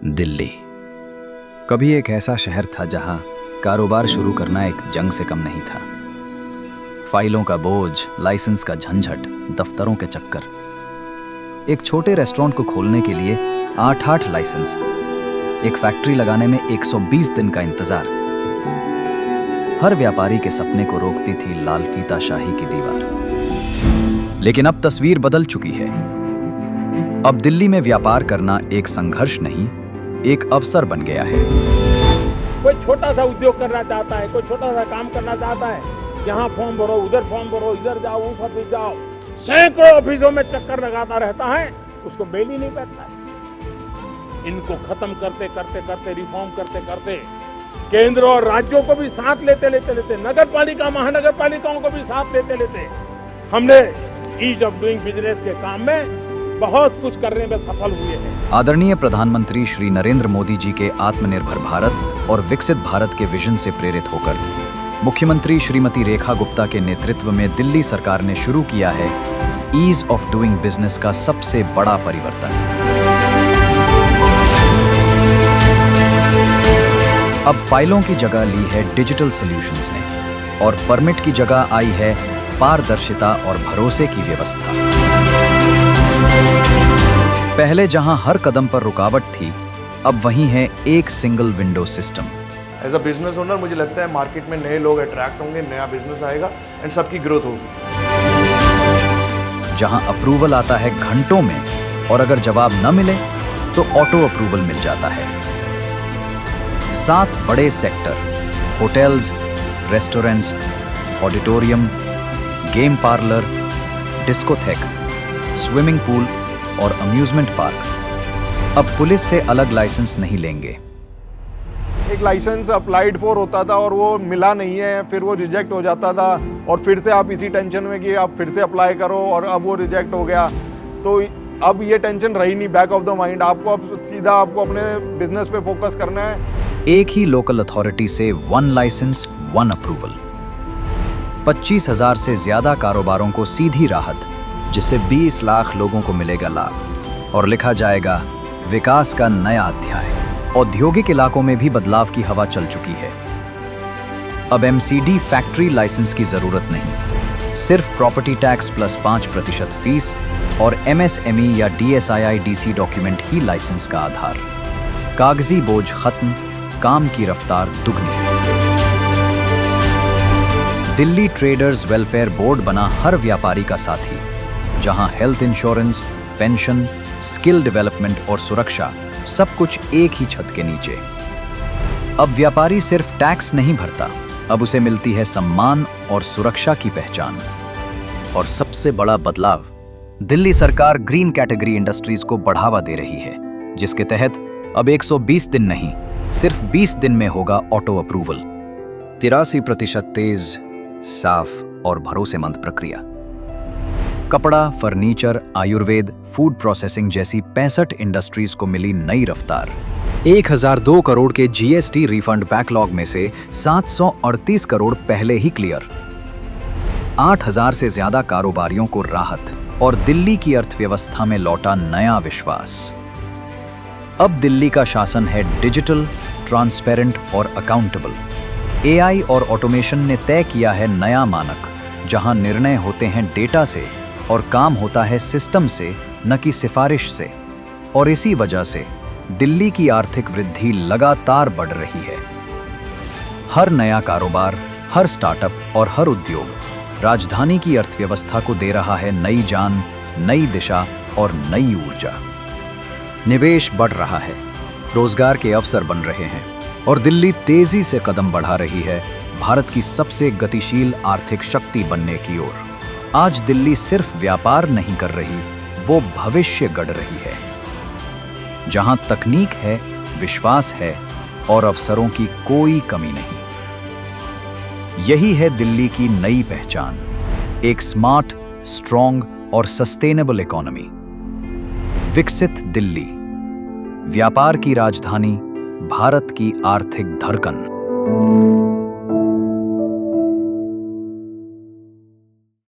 दिल्ली कभी एक ऐसा शहर था जहां कारोबार शुरू करना एक जंग से कम नहीं था। फाइलों का बोझ, लाइसेंस का झंझट, दफ्तरों के चक्कर। एक छोटे रेस्टोरेंट को खोलने के लिए 8 लाइसेंस, एक फैक्ट्री लगाने में 120 दिन का इंतजार। हर व्यापारी के सपने को रोकती थी लाल फीता शाही की दीवार। लेकिन अब तस्वीर बदल चुकी है। अब दिल्ली में व्यापार करना एक संघर्ष नहीं, एक अवसर बन गया है। कोई छोटा सा उद्योग करना चाहता है, कोई छोटा सा काम करना चाहता है, यहाँ फॉर्म भरो, उधर फॉर्म भरो, इधर जाओ, उस ऑफिस जाओ, सैकड़ों ऑफिसों में चक्कर लगाता रहता है, उसको बेल ही नहीं बैठता है। इनको खत्म करते करते करते, रिफॉर्म करते करते, केंद्र और राज्यों को भी साथ लेते नगर पालिका, महानगर पालिकाओं को भी साथ लेते हमने ईज ऑफ डूइंग बिजनेस के काम में बहुत कुछ करने में सफल हुए हैं। आदरणीय प्रधानमंत्री श्री नरेंद्र मोदी जी के आत्मनिर्भर भारत और विकसित भारत के विजन से प्रेरित होकर मुख्यमंत्री श्रीमती रेखा गुप्ता के नेतृत्व में दिल्ली सरकार ने शुरू किया है ईज ऑफ डूइंग बिजनेस का सबसे बड़ा परिवर्तन। अब फाइलों की जगह ली है डिजिटल सॉल्यूशंस ने और परमिट की जगह आई है पारदर्शिता और भरोसे की व्यवस्था। पहले जहां हर कदम पर रुकावट थी, अब वहीं है एक single window system. As a business owner मुझे लगता है मार्केट में नए लोग अट्रैक्ट होंगे, नया बिजनेस आएगा एंड सबकी ग्रोथ होगी। जहां अप्रूवल आता है घंटों में और अगर जवाब न मिले तो ऑटो अप्रूवल मिल जाता है। 7 बड़े sector, hotels, restaurants, auditorium, game parlour, discotheque, swimming pool और अम्यूजमेंट पार्क अब पुलिस से अलग लाइसेंस नहीं लेंगे। एक लाइसेंस अप्लाइड फॉर होता था और वो मिला नहीं है, फिर वो रिजेक्ट हो जाता था और फिर से आप इसी टेंशन में कि आप फिर से अप्लाई करो और अब वो रिजेक्ट हो गया। तो अब ये टेंशन रही नहीं बैक ऑफ द माइंड। आपको अब सीधा आपको अपने बिजनेस पे फोकस करना है। एक ही लोकल अथॉरिटी से 1 लाइसेंस 1 अप्रूवल। 25,000 से ज्यादा कारोबारों को सीधी राहत, जिससे 20 लाख लोगों को मिलेगा लाभ और लिखा जाएगा विकास का नया अध्याय। औद्योगिक इलाकों में भी बदलाव की हवा चल चुकी है। अब एमसीडी फैक्ट्री लाइसेंस की जरूरत नहीं, सिर्फ प्रॉपर्टी टैक्स प्लस 5% फीस और एमएसएमई या DSII/DC डॉक्यूमेंट ही लाइसेंस का आधार। कागजी बोझ खत्म, काम की रफ्तार दुगनी। दिल्ली ट्रेडर्स वेलफेयर बोर्ड बना हर व्यापारी का साथी, जहां health insurance, pension, skill development और सुरक्षा सब कुछ एक ही छत के नीचे। अब व्यापारी सिर्फ टैक्स नहीं भरता, अब उसे मिलती है सम्मान और सुरक्षा की पहचान। और सबसे बड़ा बदलाव, दिल्ली सरकार ग्रीन कैटेगरी इंडस्ट्रीज को बढ़ावा दे रही है, जिसके तहत अब 120 दिन नहीं, सिर्फ 20 दिन में होगा ऑटो अप्रूवल। 83% तेज, साफ और भरोसेमंद प्रक्रिया। कपड़ा, फर्नीचर, आयुर्वेद, फूड प्रोसेसिंग जैसी 65 इंडस्ट्रीज को मिली नई रफ्तार। 1002 करोड़ के GST रिफंड बैकलॉग में से 738 करोड़ पहले ही क्लियर। 8,000 से ज्यादा कारोबारियों को राहत और दिल्ली की अर्थव्यवस्था में लौटा नया विश्वास। अब दिल्ली का शासन है डिजिटल, ट्रांसपेरेंट और अकाउंटेबल। AI और ऑटोमेशन ने तय किया है नया मानक, जहां निर्णय होते हैं डेटा से और काम होता है सिस्टम से, न कि सिफारिश से। और इसी वजह से दिल्ली की आर्थिक वृद्धि लगातार बढ़ रही है। हर नया कारोबार, हर स्टार्टअप और हर उद्योग राजधानी की अर्थव्यवस्था को दे रहा है नई जान, नई दिशा और नई ऊर्जा। निवेश बढ़ रहा है, रोजगार के अवसर बन रहे हैं और दिल्ली तेजी से कदम बढ़ा रही है भारत की सबसे गतिशील आर्थिक शक्ति बनने की ओर। आज दिल्ली सिर्फ व्यापार नहीं कर रही, वो भविष्य गढ़ रही है, जहां तकनीक है, विश्वास है और अवसरों की कोई कमी नहीं। यही है दिल्ली की नई पहचान, एक स्मार्ट, स्ट्रॉन्ग और सस्टेनेबल इकोनॉमी। विकसित दिल्ली, व्यापार की राजधानी, भारत की आर्थिक धड़कन।